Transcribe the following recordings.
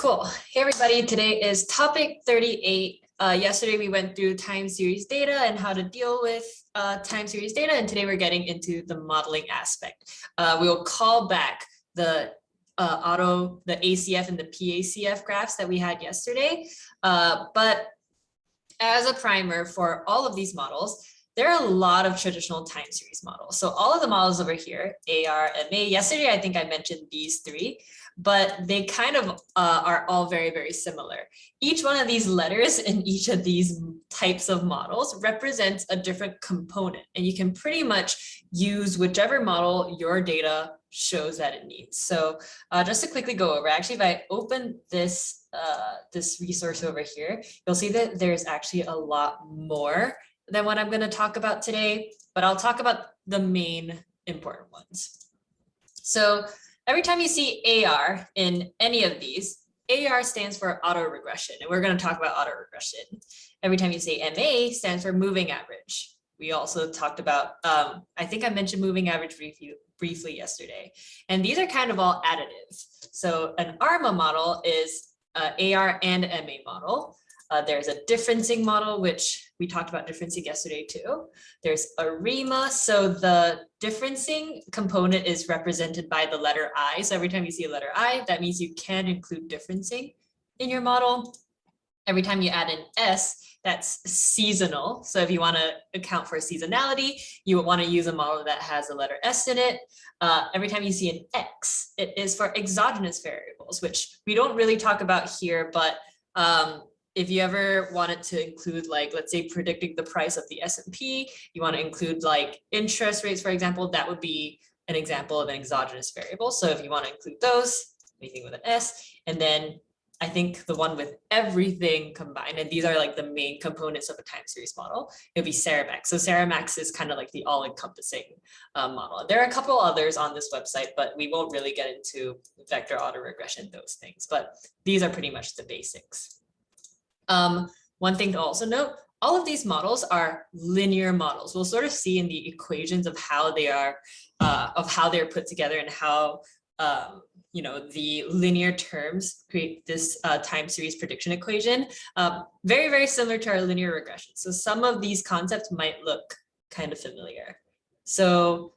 Cool. Hey, everybody. Today is topic 38. Yesterday, we went through time series data and how to deal with time series data. And today we're getting into the modeling aspect. We'll call back the the ACF and the PACF graphs that we had yesterday. But as a primer for all of these models, there are a lot of traditional time series models. So all of the models over here, AR, MA, yesterday, I think I mentioned these three, but they kind of are all very, very similar. Each one of these letters in each of these types of models represents a different component, and you can pretty much use whichever model your data shows that it needs. So just to quickly go over, actually, if I open this, this resource over here, you'll see that there's actually a lot more than what I'm going to talk about today, but I'll talk about the main important ones. So every time you see AR in any of these, AR stands for autoregression, and we're going to talk about autoregression. Every time you say MA stands for moving average. We also talked about, I think I mentioned moving average briefly yesterday, and these are kind of all additive. So an ARMA model is AR and MA model. There's a differencing model, which we talked about differencing yesterday too. There's ARIMA. So the differencing component is represented by the letter I. So every time you see a letter I, that means you can include differencing in your model. Every time you add an S, that's seasonal. So if you want to account for seasonality, you would want to use a model that has a letter S in it. Every time you see an X, it is for exogenous variables, which we don't really talk about here, but if you ever wanted to include, like, let's say predicting the price of the S&P, you want to include like interest rates, for example, that would be an example of an exogenous variable. So if you want to include those, anything with an S, and then I think the one with everything combined, and these are like the main components of a time series model, it would be Saramax. So Saramax is kind of like the all-encompassing model. There are a couple others on this website, but we won't really get into vector autoregression, those things, but these are pretty much the basics. One thing to also note, all of these models are linear models. We'll sort of see in the equations of how they are, they're put together and how, you know, the linear terms create this time series prediction equation. Very, very similar to our linear regression. So some of these concepts might look kind of familiar. So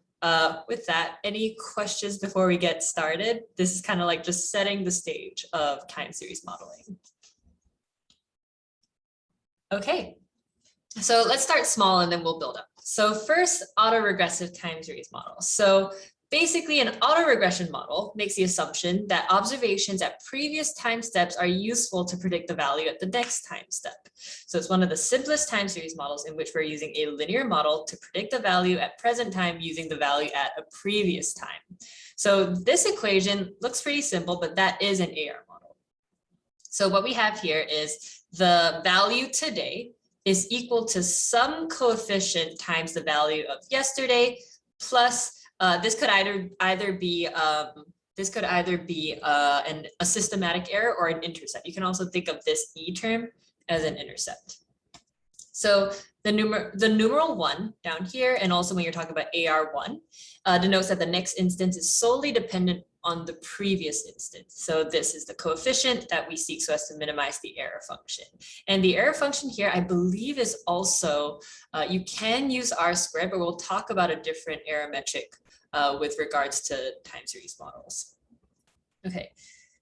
with that, any questions before we get started? This is kind of like just setting the stage of time series modeling. Okay, so let's start small and then we'll build up. So first, autoregressive time series model. So basically, an autoregression model makes the assumption that observations at previous time steps are useful to predict the value at the next time step. So it's one of the simplest time series models in which we're using a linear model to predict the value at present time using the value at a previous time. So this equation looks pretty simple, but that is an AR model. So what we have here is the value today is equal to some coefficient times the value of yesterday plus this could either be a systematic error or an intercept. You can also think of this E term as an intercept. So the numeral 1 down here, and also when you're talking about AR1, denotes that the next instance is solely dependent on the previous instance. So this is the coefficient that we seek so as to minimize the error function. And the error function here, I believe, is also, you can use R-squared, but we'll talk about a different error metric with regards to time series models. Okay,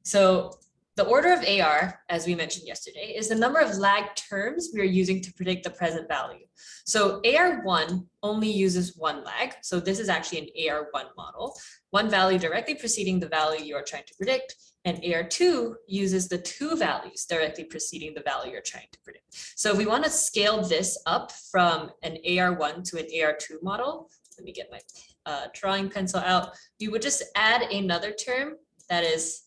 so the order of AR, as we mentioned yesterday, is the number of lag terms we are using to predict the present value. So AR1 only uses one lag. So this is actually an AR1 model, one value directly preceding the value you are trying to predict. And AR2 uses the two values directly preceding the value you're trying to predict. So if we want to scale this up from an AR1 to an AR2 model, let me get my drawing pencil out, we would just add another term that is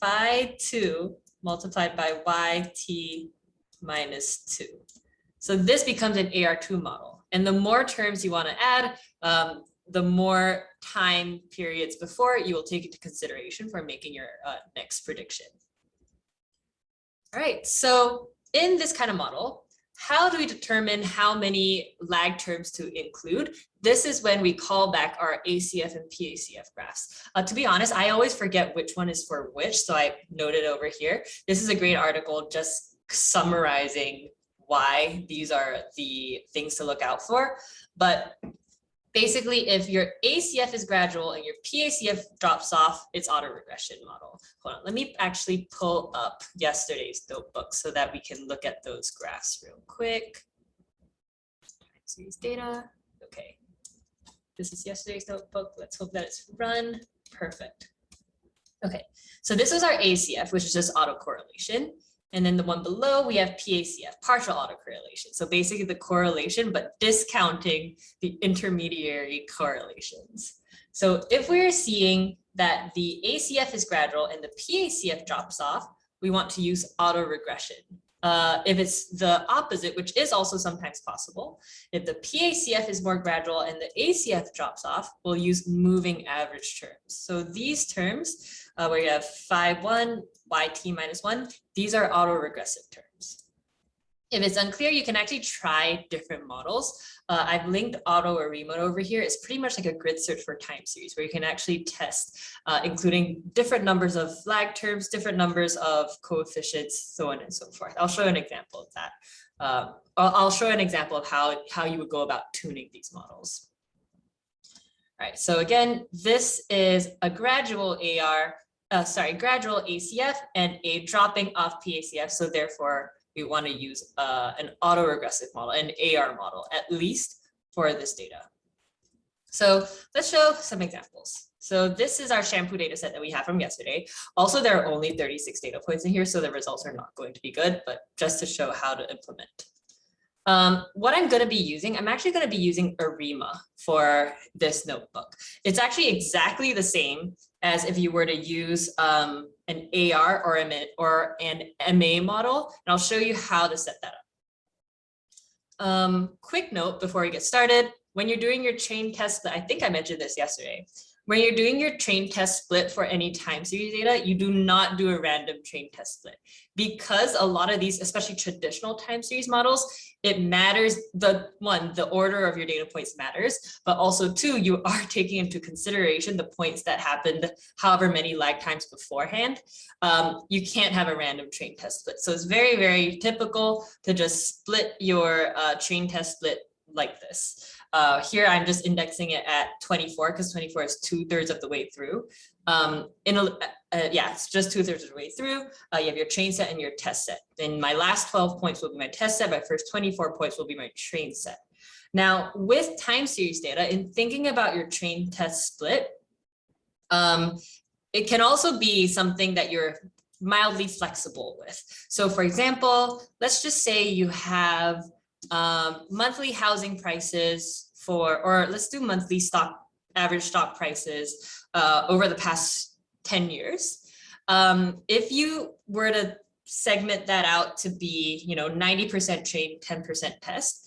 phi2 multiplied by yt minus 2. So this becomes an AR2 model. And the more terms you want to add, the more time periods before you will take into consideration for making your next prediction. All right, so in this kind of model, how do we determine how many lag terms to include? This is when we call back our ACF and PACF graphs. To be honest, I always forget which one is for which, so I noted over here. This is a great article just summarizing why these are the things to look out for. But basically, if your ACF is gradual and your PACF drops off, it's autoregression model. Hold on, let me actually pull up yesterday's notebook so that we can look at those graphs real quick. Series data, okay. This is yesterday's notebook. Let's hope that it's run. Perfect. Okay, so this is our ACF, which is just autocorrelation. And then the one below, we have PACF, partial autocorrelation. So basically the correlation, but discounting the intermediary correlations. So if we're seeing that the ACF is gradual and the PACF drops off, we want to use autoregression. If it's the opposite, which is also sometimes possible, if the PACF is more gradual and the ACF drops off, we'll use moving average terms. So these terms, where you have phi 1, yt minus 1, these are autoregressive terms. If it's unclear, you can actually try different models. I've linked auto or remote over here. It's pretty much like a grid search for time series where you can actually test, including different numbers of lag terms, different numbers of coefficients, so on and so forth. I'll show an example of that. I'll show an example of how you would go about tuning these models. All right, so again, this is a gradual gradual ACF and a dropping off PACF. So therefore, we want to use an autoregressive model, an AR model, at least for this data. So let's show some examples. So this is our shampoo data set that we have from yesterday. Also, there are only 36 data points in here, so the results are not going to be good, but just to show how to implement. What I'm going to be using, I'm actually going to be using ARIMA for this notebook. It's actually exactly the same as if you were to use an AR or an MA model, and I'll show you how to set that up. Quick note before we get started, when you're doing your chain test, I think I mentioned this yesterday, when you're doing your train test split for any time series data, you do not do a random train test split, because a lot of these, especially traditional time series models, it matters, the order of your data points matters, but also two, you are taking into consideration the points that happened however many lag times beforehand. You can't have a random train test split. So it's very, very typical to just split your train test split like this. Here I'm just indexing it at 24 because 24 is 2/3 of the way through. It's just 2/3 of the way through. You have your train set and your test set. And my last 12 points will be my test set. My first 24 points will be my train set. Now, with time series data, in thinking about your train test split, it can also be something that you're mildly flexible with. So for example, let's just say you have monthly housing prices or let's do monthly average stock prices over the past 10 years. If you were to segment that out to be, 90% train, 10% test,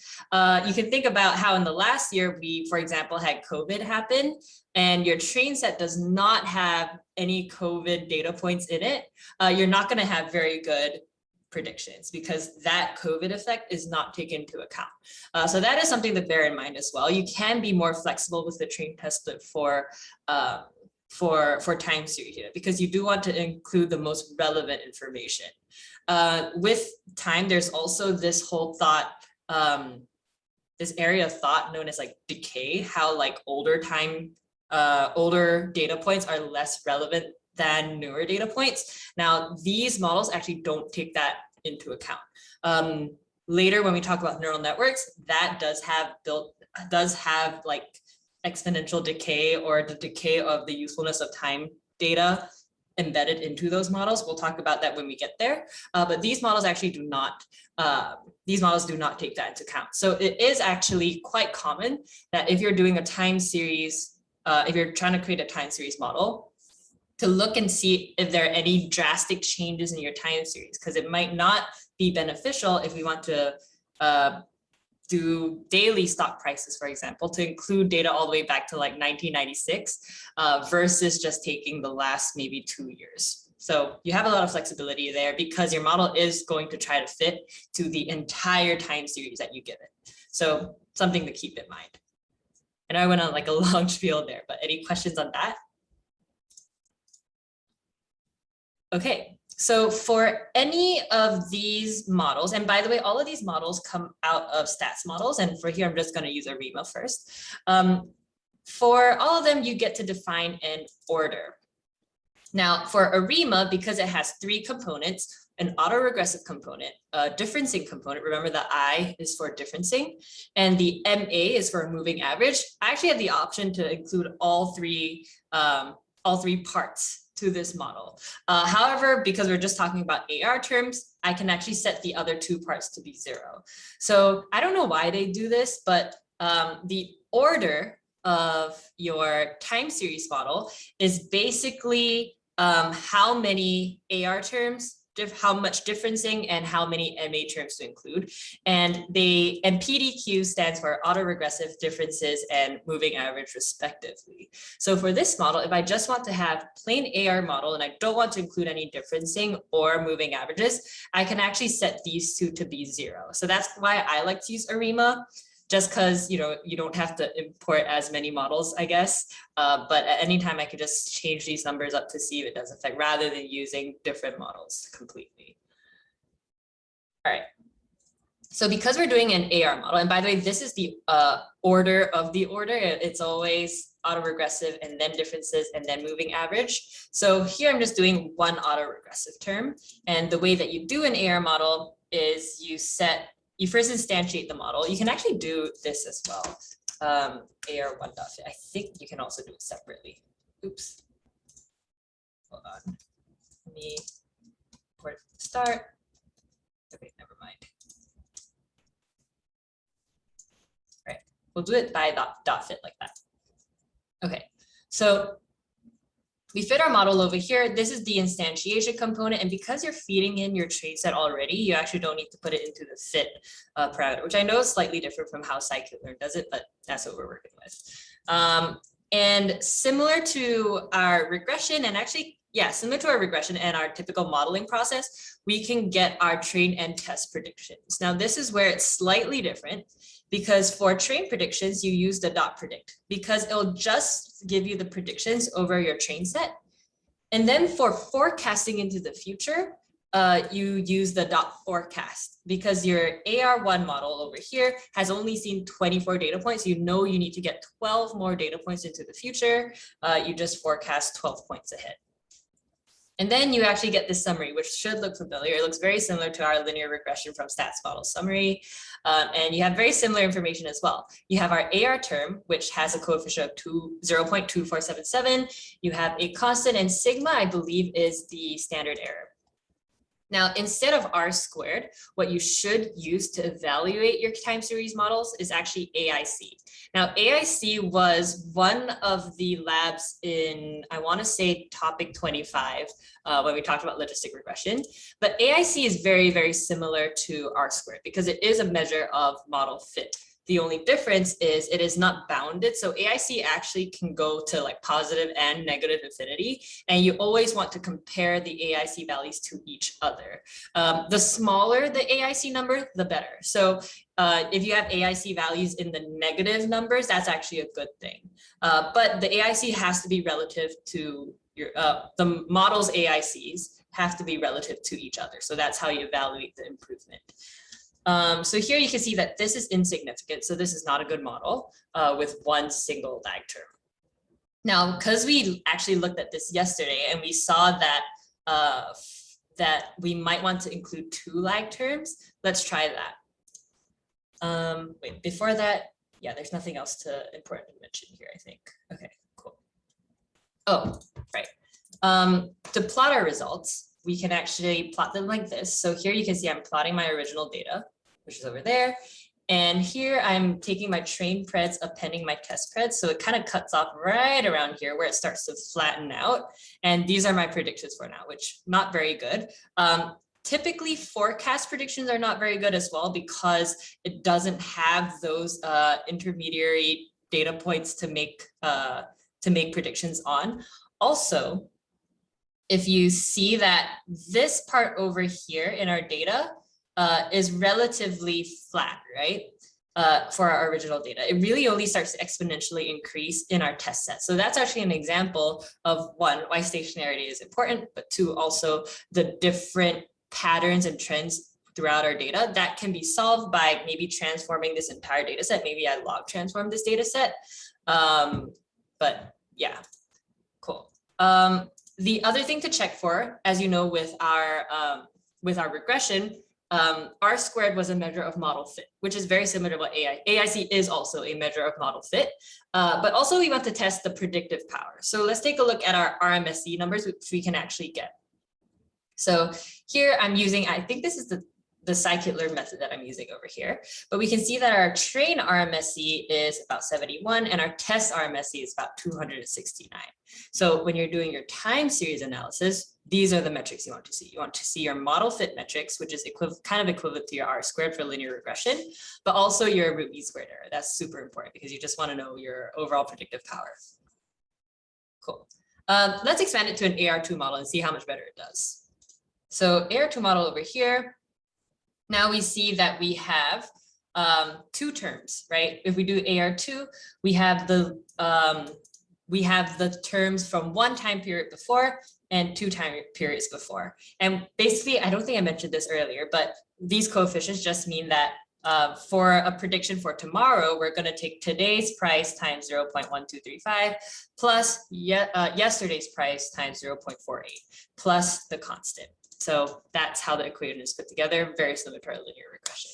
you can think about how in the last year we, for example, had COVID happen, and your train set does not have any COVID data points in it. You're not going to have very good predictions because that COVID effect is not taken into account. So that is something to bear in mind as well. You can be more flexible with the train test split for time series data because you do want to include the most relevant information. With time, there's also this whole thought, this area of thought known as like decay, how like older data points are less relevant than newer data points. Now, these models actually don't take that into account. Later, when we talk about neural networks, that does have like exponential decay or the decay of the usefulness of time data embedded into those models. We'll talk about that when we get there. But these models actually do not. These models do not take that into account. So it is actually quite common that if you're doing a time series, if you're trying to create a time series model, to look and see if there are any drastic changes in your time series, because it might not be beneficial if we want to do daily stock prices, for example, to include data all the way back to like 1996 versus just taking the last maybe 2 years. So you have a lot of flexibility there because your model is going to try to fit to the entire time series that you give it. So something to keep in mind. And I went on like a long spiel there, but any questions on that? Okay, so for any of these models, and by the way, all of these models come out of stats models. And for here, I'm just going to use ARIMA first. For all of them, you get to define an order. Now, for ARIMA, because it has 3 components, an autoregressive component, a differencing component, remember the I is for differencing, and the MA is for a moving average. I actually have the option to include all three parts to this model. However, because we're just talking about AR terms, I can actually set the other 2 parts to be 0. So I don't know why they do this, but the order of your time series model is basically how many AR terms, how much differencing, and how many MA terms to include. And PDQ stands for autoregressive, differences, and moving average respectively. So for this model, if I just want to have plain AR model and I don't want to include any differencing or moving averages, I can actually set these 2 to be 0. So that's why I like to use ARIMA, just because you don't have to import as many models, I guess. But at any time I could just change these numbers up to see if it does affect, rather than using different models completely. All right. So because we're doing an AR model, and by the way, this is the order of the order. It's always autoregressive and then differences and then moving average. So here I'm just doing one autoregressive term. And the way that you do an AR model is you first instantiate the model. You can actually do this as well. AR1.fit. I think you can also do it separately. Oops. Hold on. Let me start. Okay, never mind. All right, we'll do it by .fit like that. Okay, so we fit our model over here. This is the instantiation component. And because you're feeding in your train set already, you actually don't need to put it into the fit parameter, which I know is slightly different from how scikit-learn does it, but that's what we're working with. And similar to our regression, and actually, yeah, similar to our regression and our typical modeling process, we can get our train and test predictions. Now, this is where it's slightly different, because for train predictions, you use the .predict, because it'll just give you the predictions over your train set. And then for forecasting into the future, you use the .forecast, because your AR1 model over here has only seen 24 data points. You know you need to get 12 more data points into the future. You just forecast 12 points ahead. And then you actually get this summary, which should look familiar. It looks very similar to our linear regression from stats model summary. And you have very similar information as well. You have our AR term, which has a coefficient of 0.2477. You have a constant, and sigma, I believe, is the standard error. Now, instead of R squared, what you should use to evaluate your time series models is actually AIC. Now, AIC was one of the labs in, I want to say, topic 25, when we talked about logistic regression. But AIC is very, very similar to R squared because it is a measure of model fit. The only difference is it is not bounded. So AIC actually can go to like positive and negative infinity. And you always want to compare the AIC values to each other. The smaller the AIC number, the better. So if you have AIC values in the negative numbers, that's actually a good thing. But the AIC has to be relative to your, the model's AICs have to be relative to each other. So that's how you evaluate the improvement. So here you can see that this is insignificant. So this is not a good model with one single lag term. Now, because we actually looked at this yesterday and we saw that that we might want to include 2 lag terms, let's try that. Wait, before that, yeah, there's nothing else important to mention here, I think. Okay, cool. Oh, right. To plot our results, we can actually plot them like this. So here you can see I'm plotting my original data, which is over there. And here I'm taking my train preds, appending my test preds. So it kind of cuts off right around here where it starts to flatten out. And these are my predictions for now, which not very good. Typically forecast predictions are not very good as well because it doesn't have those intermediary data points to make predictions on. Also, if you see that this part over here in our data is relatively flat, right? For our original data, it really only starts to exponentially increase in our test set. So that's actually an example of one, why stationarity is important, but two, also the different patterns and trends throughout our data that can be solved by maybe transforming this entire data set. Maybe I log transform this data set. But yeah, cool. The other thing to check for, as you know, with our regression, R squared was a measure of model fit, which is very similar to what AIC is also a measure of model fit, but also we want to test the predictive power. So let's take a look at our RMSE numbers, which we can actually get. So here I'm using, I think this is the scikit-learn method that I'm using over here, but we can see that our train RMSE is about 71 and our test RMSE is about 269. So when you're doing your time series analysis, these are the metrics you want to see. You want to see your model fit metrics, which is kind of equivalent to your R squared for linear regression, but also your root mean squared error. That's super important because you just want to know your overall predictive power. Cool. Let's expand it to an AR2 model and see how much better it does. So AR2 model over here. Now we see that we have two terms, right? If we do AR2, we have the terms from one time period before and two time periods before. And basically, I don't think I mentioned this earlier, but these coefficients just mean that for a prediction for tomorrow, we're going to take today's price times 0.1235 plus yesterday's price times 0.48 plus the constant. So that's how the equation is put together, very similar to our linear regression.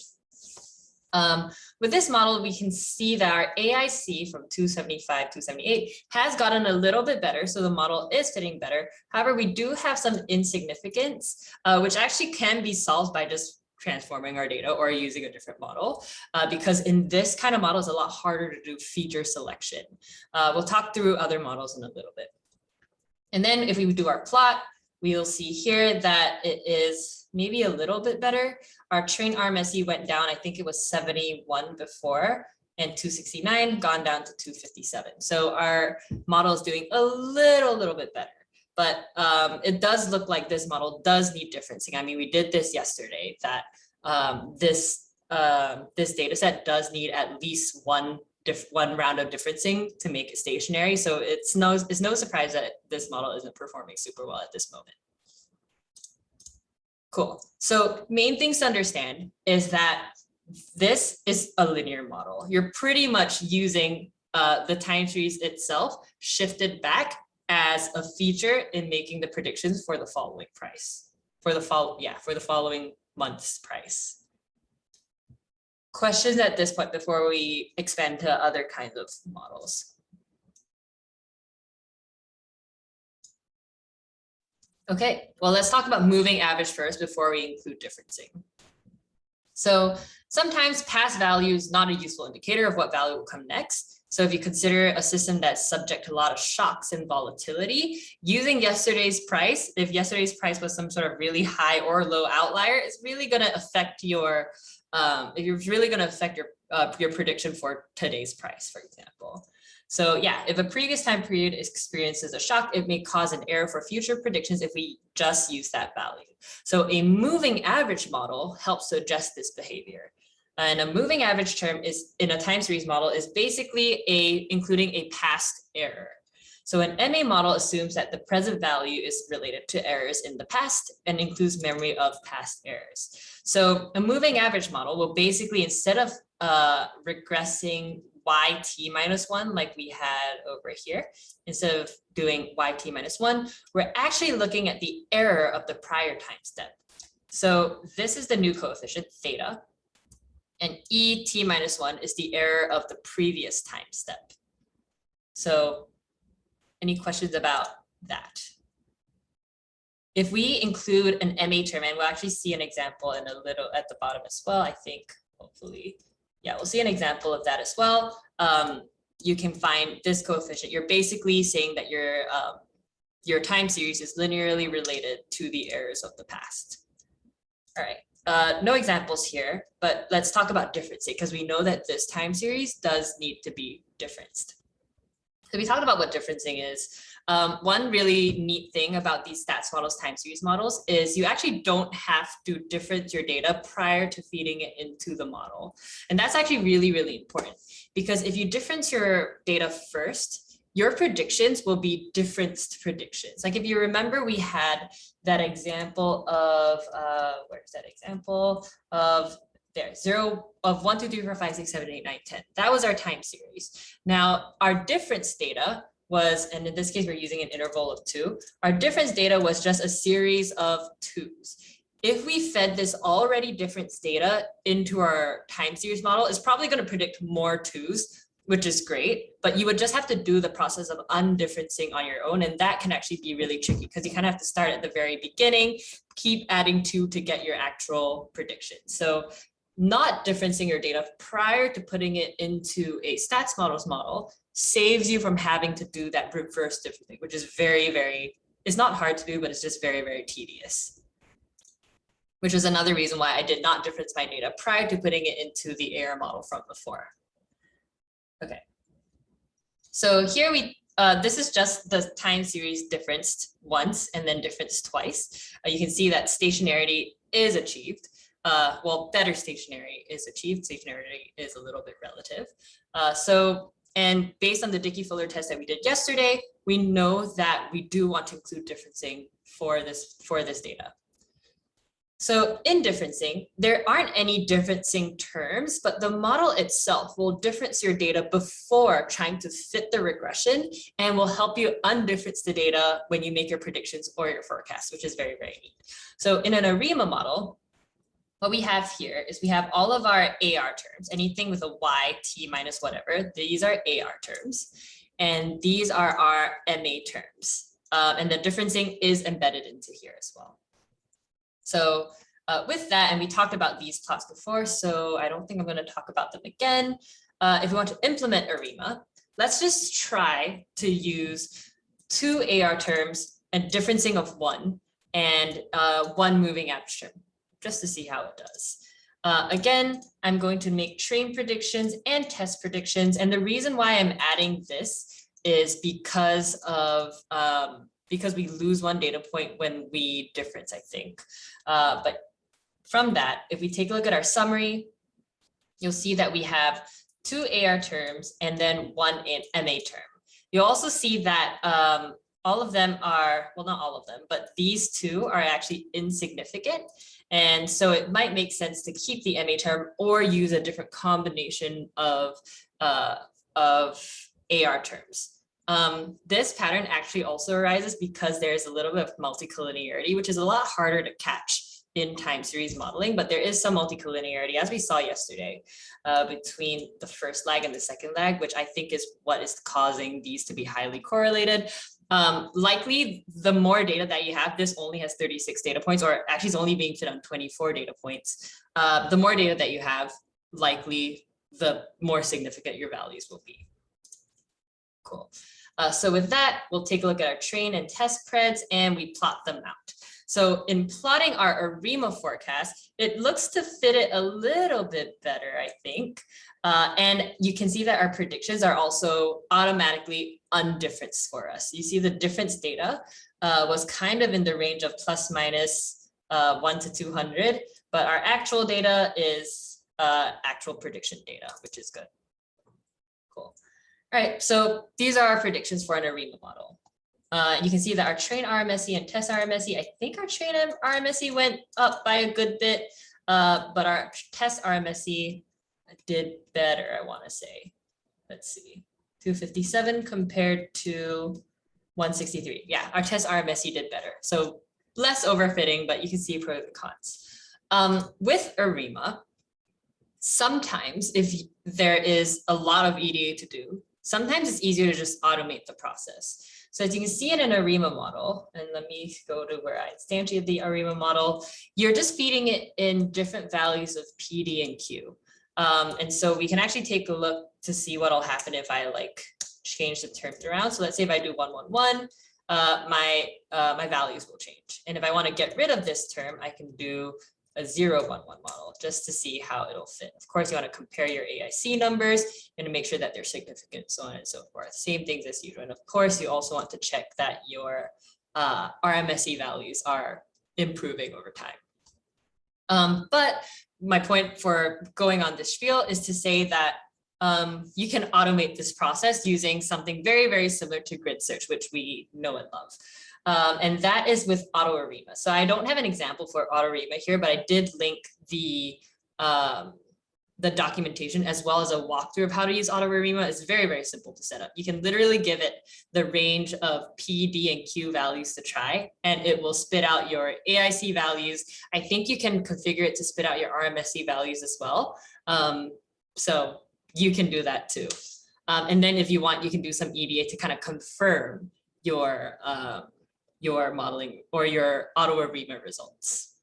With this model, we can see that our AIC from 275 to 278 has gotten a little bit better. So the model is fitting better. However, we do have some insignificance, which actually can be solved by just transforming our data or using a different model, because in this kind of model, it's a lot harder to do feature selection. We'll talk through other models in a little bit. And then if we do our plot, we'll see here that it is maybe a little bit better. Our train RMSE went down, I think it was 71 before, and 269 gone down to 257. So our model is doing a little bit better. But it does look like this model does need differencing. I mean, we did this yesterday, that this data set does need at least one round of differencing to make it stationary. So it's no surprise that this model isn't performing super well at this moment. Cool. So main things to understand is that this is a linear model. You're pretty much using the time series itself shifted back as a feature in making the predictions for the following price, for the following month's price. Questions at this point before we expand to other kinds of models? Okay, well, let's talk about moving average first before we include differencing. So sometimes past value is not a useful indicator of what value will come next. So if you consider a system that's subject to a lot of shocks and volatility, using yesterday's price, if yesterday's price was some sort of really high or low outlier, it's really going to affect your your prediction for today's price, for example. So yeah, if a previous time period experiences a shock, it may cause an error for future predictions if we just use that value. So a moving average model helps to adjust this behavior. And a moving average term is in a time series model is basically including a past error. So an MA model assumes that the present value is related to errors in the past and includes memory of past errors. So a moving average model will basically, instead of regressing YT minus 1 like we had over here, instead of doing YT minus 1, we're actually looking at the error of the prior time step. So this is the new coefficient, theta, and ET minus 1 is the error of the previous time step. So any questions about that? If we include an MA term, and we'll actually see an example in a little at the bottom as well, I think, hopefully. Yeah, we'll see an example of that as well. You can find this coefficient. You're basically saying that your time series is linearly related to the errors of the past. All right, no examples here, but let's talk about differencing because we know that this time series does need to be differenced. So we talked about what differencing is. One really neat thing about these stats models, time series models, is you actually don't have to difference your data prior to feeding it into the model. And that's actually really, really important, because if you difference your data first, your predictions will be differenced predictions. Like if you remember, we had that example of, where's that example of, there, 0 of 1, 2, 3, 4, 5, 6, 7, 8, 9, 10. That was our time series. Now our difference data was, and in this case, we're using an interval of 2. Our difference data was just a series of 2s. If we fed this already difference data into our time series model, it's probably going to predict more 2s, which is great, but you would just have to do the process of undifferencing on your own. And that can actually be really tricky because you kind of have to start at the very beginning, keep adding 2 to get your actual prediction. So not differencing your data prior to putting it into a stats models model saves you from having to do that reverse differencing, which is very, very, it's not hard to do, but it's just very, very tedious. Which is another reason why I did not difference my data prior to putting it into the AR model from before. Okay. So here we, this is just the time series differenced once and then differenced twice. You can see that stationarity is achieved. Well, better stationary is achieved. Stationarity is a little bit relative. And based on the Dickey-Fuller test that we did yesterday, we know that we do want to include differencing for this data. So in differencing, there aren't any differencing terms, but the model itself will difference your data before trying to fit the regression and will help you undifference the data when you make your predictions or your forecasts, which is very, very neat. So in an ARIMA model, what we have here is we have all of our AR terms, anything with a Y, T minus whatever, these are AR terms. And these are our MA terms. And the differencing is embedded into here as well. So with that, and we talked about these plots before, so I don't think I'm going to talk about them again. If we want to implement ARIMA, let's just try to use 2 AR terms and differencing of 1 and 1 moving average term, just to see how it does. Again, I'm going to make train predictions and test predictions. And the reason why I'm adding this is because of because we lose 1 data point when we difference, I think. But from that, if we take a look at our summary, you'll see that we have 2 AR terms and then 1 MA term. You'll also see that all of them are, well, not all of them, but these 2 are actually insignificant. And so it might make sense to keep the MA term or use a different combination of AR terms. This pattern actually also arises because there's a little bit of multicollinearity, which is a lot harder to catch in time series modeling, but there is some multicollinearity, as we saw yesterday, between the first lag and the second lag, which I think is what is causing these to be highly correlated. Likely, the more data that you have, this only has 36 data points, or actually it's only being fit on 24 data points. The more data that you have, likely the more significant your values will be. Cool. So with that, we'll take a look at our train and test preds and we plot them out. So in plotting our ARIMA forecast, it looks to fit it a little bit better, I think. And you can see that our predictions are also automatically undifferenced for us. You see the difference data was kind of in the range of plus minus 1 to 200, but our actual data is actual prediction data, which is good. Cool. All right, so these are our predictions for an ARIMA model. You can see that our train RMSE and test RMSE, I think our train RMSE went up by a good bit, but our test RMSE did better, I want to say. Let's see, 257 compared to 163. Yeah, our test RMSE did better. So less overfitting, but you can see pros and cons. With ARIMA, sometimes if there is a lot of EDA to do, sometimes it's easier to just automate the process. So as you can see in an ARIMA model, and let me go to where I instantiated the ARIMA model, you're just feeding it in different values of PD and Q. And so we can actually take a look to see what will happen if I like change the terms around. So let's say if I do 111, my values will change. And if I want to get rid of this term, I can do a 0, 1, 1 model just to see how it'll fit. Of course, you want to compare your AIC numbers and make sure that they're significant, so on and so forth. Same things as usual. And of course, you also want to check that your RMSE values are improving over time. But my point for going on this spiel is to say that you can automate this process using something very, very similar to grid search, which we know and love. And that is with Autoregressive. So I don't have an example for Autoregressive here, but I did link the documentation as well as a walkthrough of how to use Autoregressive. It's very, very simple to set up. You can literally give it the range of P, D, and Q values to try, and it will spit out your AIC values. I think you can configure it to spit out your RMSE values as well. So you can do that too. And then if you want, you can do some EDA to kind of confirm your modeling or your Autoregressive results.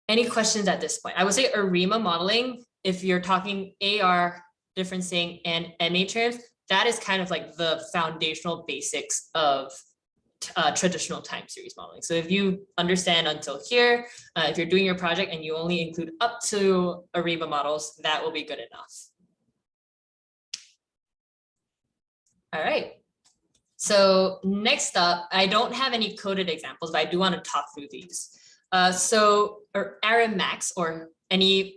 Any questions at this point? I would say ARIMA modeling, if you're talking AR differencing and MA terms, that is kind of like the foundational basics of traditional time series modeling. So if you understand until here, if you're doing your project and you only include up to ARIMA models, that will be good enough. All right. So next up, I don't have any coded examples, but I do want to talk through these. So Aramax, or any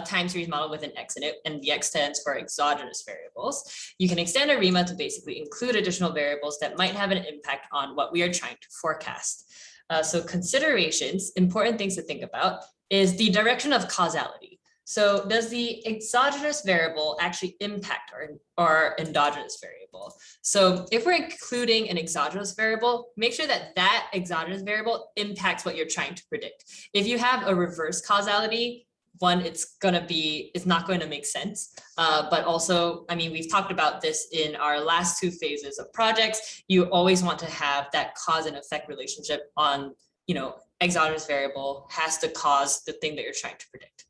time series model with an X in it, and the X stands for exogenous variables. You can extend ARIMA to basically include additional variables that might have an impact on what we are trying to forecast. So considerations, important things to think about, is the direction of causality. So does the exogenous variable actually impact our endogenous variable? So if we're including an exogenous variable, make sure that that exogenous variable impacts what you're trying to predict. If you have a reverse causality, one, it's not going to make sense. But also, I mean, we've talked about this in our last 2 phases of projects. You always want to have that cause and effect relationship on, exogenous variable has to cause the thing that you're trying to predict.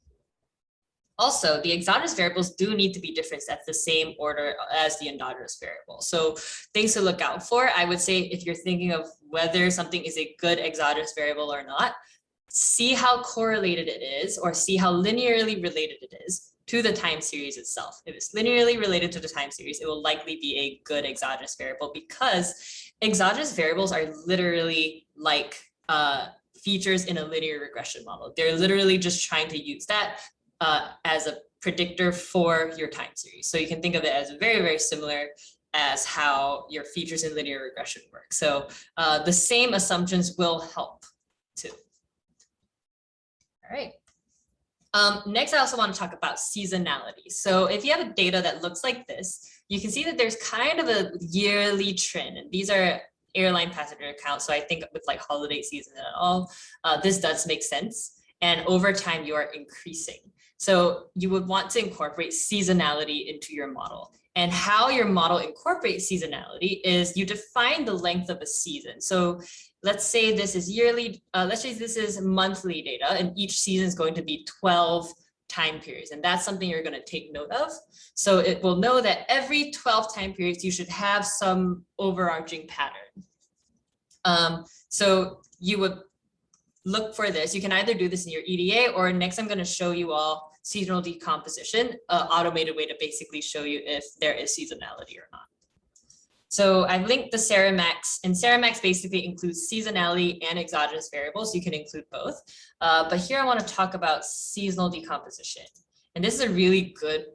Also, the exogenous variables do need to be differenced at the same order as the endogenous variable. So things to look out for, I would say, if you're thinking of whether something is a good exogenous variable or not, see how correlated it is, or see how linearly related it is to the time series itself. If it's linearly related to the time series, it will likely be a good exogenous variable, because exogenous variables are literally like features in a linear regression model. They're literally just trying to use that as a predictor for your time series. So you can think of it as very, very similar as how your features in linear regression work. So the same assumptions will help too. All right. Next, I also want to talk about seasonality. So if you have data that looks like this, you can see that there's kind of a yearly trend, and these are airline passenger counts. So I think with like holiday season and all, this does make sense. And over time, you are increasing. So you would want to incorporate seasonality into your model. And how your model incorporates seasonality is you define the length of a season. So let's say this is yearly, let's say this is monthly data, and each season is going to be 12 time periods. And that's something you're going to take note of. So it will know that every 12 time periods, you should have some overarching pattern. So you would look for this. You can either do this in your EDA, or next I'm going to show you all seasonal decomposition, automated way to basically show you if there is seasonality or not. So I've linked the Ceramax, and Ceramax basically includes seasonality and exogenous variables. You can include both. But here I want to talk about seasonal decomposition. And this is a really good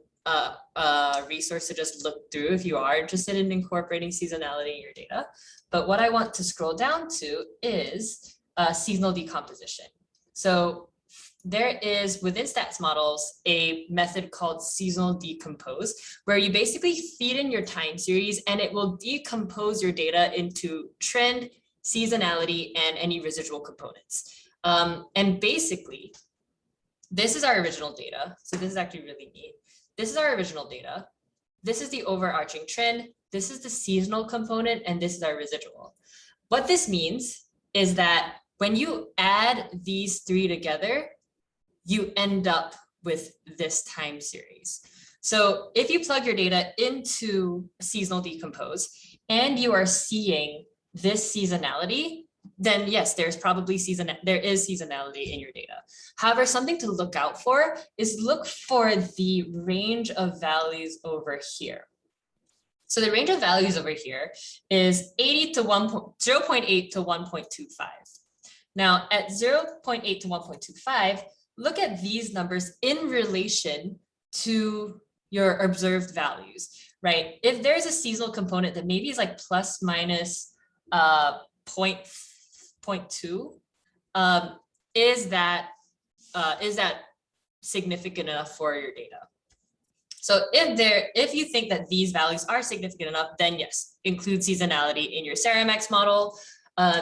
resource to just look through if you are interested in incorporating seasonality in your data. But what I want to scroll down to is seasonal decomposition. So there is, within stats models, a method called seasonal decompose, where you basically feed in your time series and it will decompose your data into trend, seasonality, and any residual components. And basically, this is our original data. So this is actually really neat. This is our original data. This is the overarching trend. This is the seasonal component, and this is our residual. What this means is that when you add these 3 together, you end up with this time series. So if you plug your data into seasonal decompose and you are seeing this seasonality, then yes, there is seasonality in your data. However, something to look out for is look for the range of values over here. So the range of values over here is 0.8 to 1.25. Now at 0.8 to 1.25, look at these numbers in relation to your observed values, right? If there's a seasonal component that maybe is like plus minus 0.2, is that significant enough for your data? So if you think that these values are significant enough, then yes, include seasonality in your Saramax model.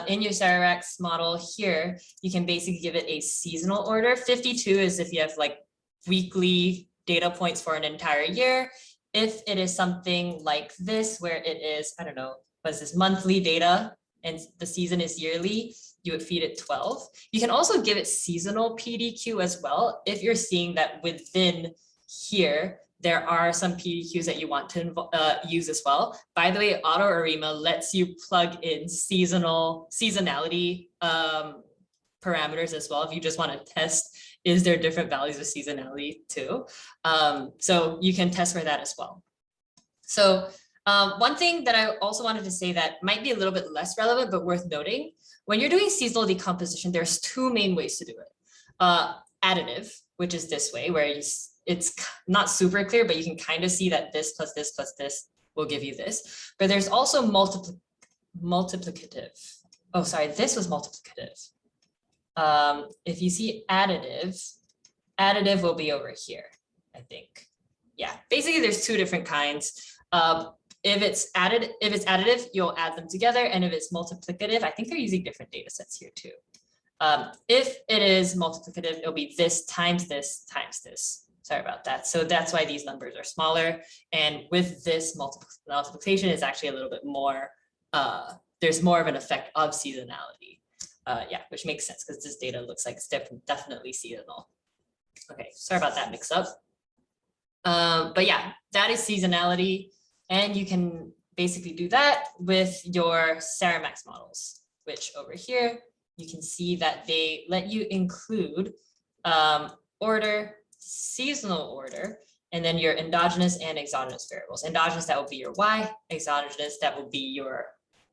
In your Saramax model here, you can basically give it a seasonal order. 52 is if you have like weekly data points for an entire year. If it is something like this, where it is, I don't know, what's this, monthly data, and the season is yearly, you would feed it 12. You can also give it seasonal PDQ as well, if you're seeing that within here, there are some PDQs that you want to use as well. By the way, Autoregressive lets you plug in seasonality parameters as well. If you just want to test, is there different values of seasonality too? So you can test for that as well. So one thing that I also wanted to say that might be a little bit less relevant, but worth noting, when you're doing seasonal decomposition, there's two main ways to do it. Additive, which is this way, where it's not super clear, but you can kind of see that this plus this plus this will give you this. But there's also multiplicative. Oh, sorry, this was multiplicative. If you see additive will be over here, I think. Yeah, basically there's two different kinds. If it's additive, you'll add them together. And if it's multiplicative, I think they're using different data sets here too. If it is multiplicative, it'll be this times this times this. Sorry about that. So that's why these numbers are smaller. And with this multiplication, it's actually a little bit more, there's more of an effect of seasonality. Yeah, which makes sense because this data looks like it's definitely seasonal. Okay, sorry about that mix up. But yeah, that is seasonality. And you can basically do that with your Saramax models, which over here, you can see that they let you include order, seasonal order, and then your endogenous and exogenous variables. Endogenous, that will be your Y, exogenous, that will be your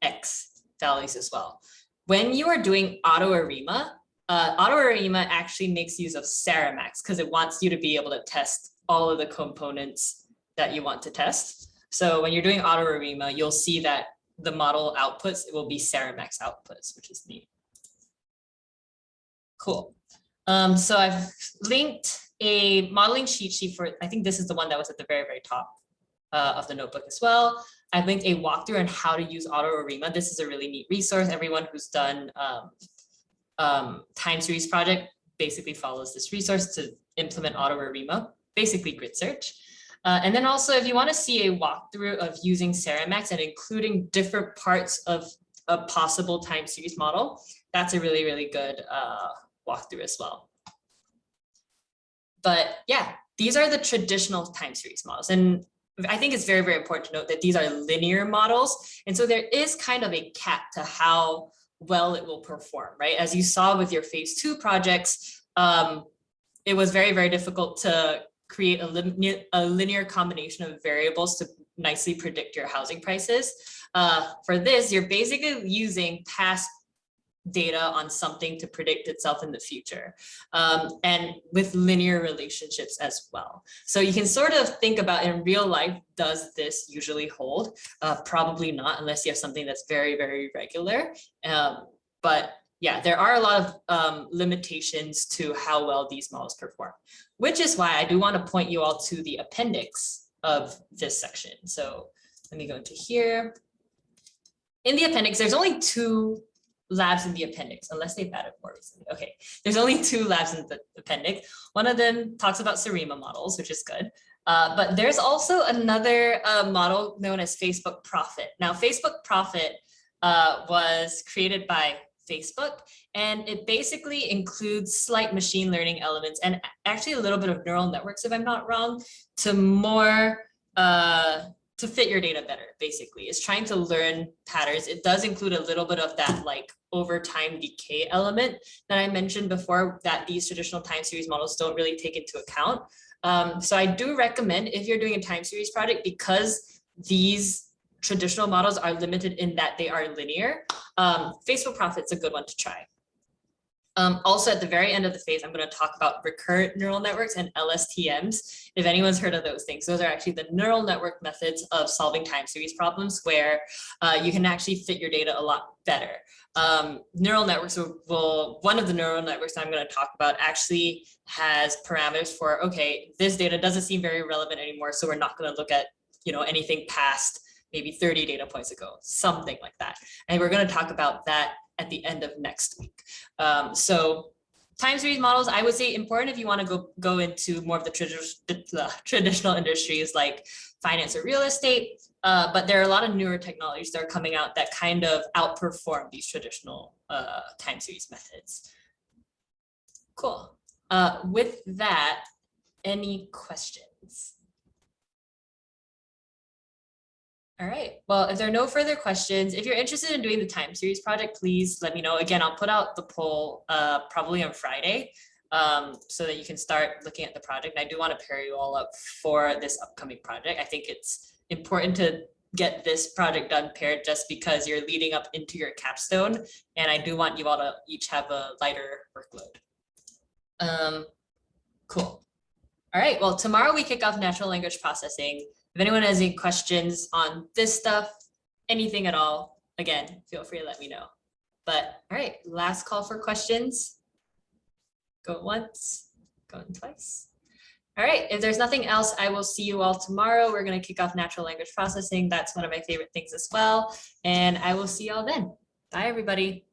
X values as well. When you are doing Autoregressive, Autoregressive actually makes use of Saramax because it wants you to be able to test all of the components that you want to test. So when you're doing Autoregressive, you'll see that the model outputs, it will be Saramax outputs, which is neat. Cool. So I've linked a modeling cheat sheet for, I think this is the one that was at the very, very top of the notebook as well. I've linked a walkthrough on how to use Autoregressive. This is a really neat resource. Everyone who's done time series project basically follows this resource to implement Autoregressive, basically grid search. And then also, if you want to see a walkthrough of using Saramax and including different parts of a possible time series model, that's a really, really good walkthrough as well. But yeah, these are the traditional time series models. And I think it's very, very important to note that these are linear models. And so there is kind of a cap to how well it will perform, right? As you saw with your phase 2 projects, it was very, very difficult to create a linear combination of variables to nicely predict your housing prices. For this, you're basically using past data on something to predict itself in the future, and with linear relationships as well. So you can sort of think about, in real life, does this usually hold? Probably not, unless you have something that's very, very regular. But yeah, there are a lot of limitations to how well these models perform, which is why I do want to point you all to the appendix of this section. So let me go into here. In the appendix, there's only 2 labs in the appendix, unless they've added more recently. Okay, there's only 2 labs in the appendix. One of them talks about Sarima models, which is good. But there's also another model known as Facebook Profit. Now, Facebook Profit was created by Facebook, and it basically includes slight machine learning elements and actually a little bit of neural networks, if I'm not wrong, to more to fit your data better, basically. It's trying to learn patterns. It does include a little bit of that like over time decay element that I mentioned before that these traditional time series models don't really take into account. So I do recommend if you're doing a time series project, because these traditional models are limited in that they are linear, Facebook Profit's a good one to try. Also, at the very end of the phase, I'm going to talk about recurrent neural networks and LSTMs. If anyone's heard of those things, those are actually the neural network methods of solving time series problems where you can actually fit your data a lot better. Neural networks one of the neural networks I'm going to talk about actually has parameters for, okay, this data doesn't seem very relevant anymore, so we're not going to look at, you know, anything past maybe 30 data points ago, something like that. And we're going to talk about that at the end of next week. So time series models, I would say important if you want to go into more of the traditional industries like finance or real estate. But there are a lot of newer technologies that are coming out that kind of outperform these traditional time series methods. Cool. With that, any questions? All right, well, if there are no further questions, if you're interested in doing the time series project, please let me know. Again, I'll put out the poll probably on Friday so that you can start looking at the project. I do want to pair you all up for this upcoming project. I think it's important to get this project done paired just because you're leading up into your capstone. And I do want you all to each have a lighter workload. Cool. All right, well, tomorrow we kick off natural language processing. If anyone has any questions on this stuff, anything at all, again, feel free to let me know. But all right, last call for questions. Go once, go twice. All right, if there's nothing else, I will see you all tomorrow. We're going to kick off natural language processing. That's one of my favorite things as well. And I will see y'all then. Bye, everybody.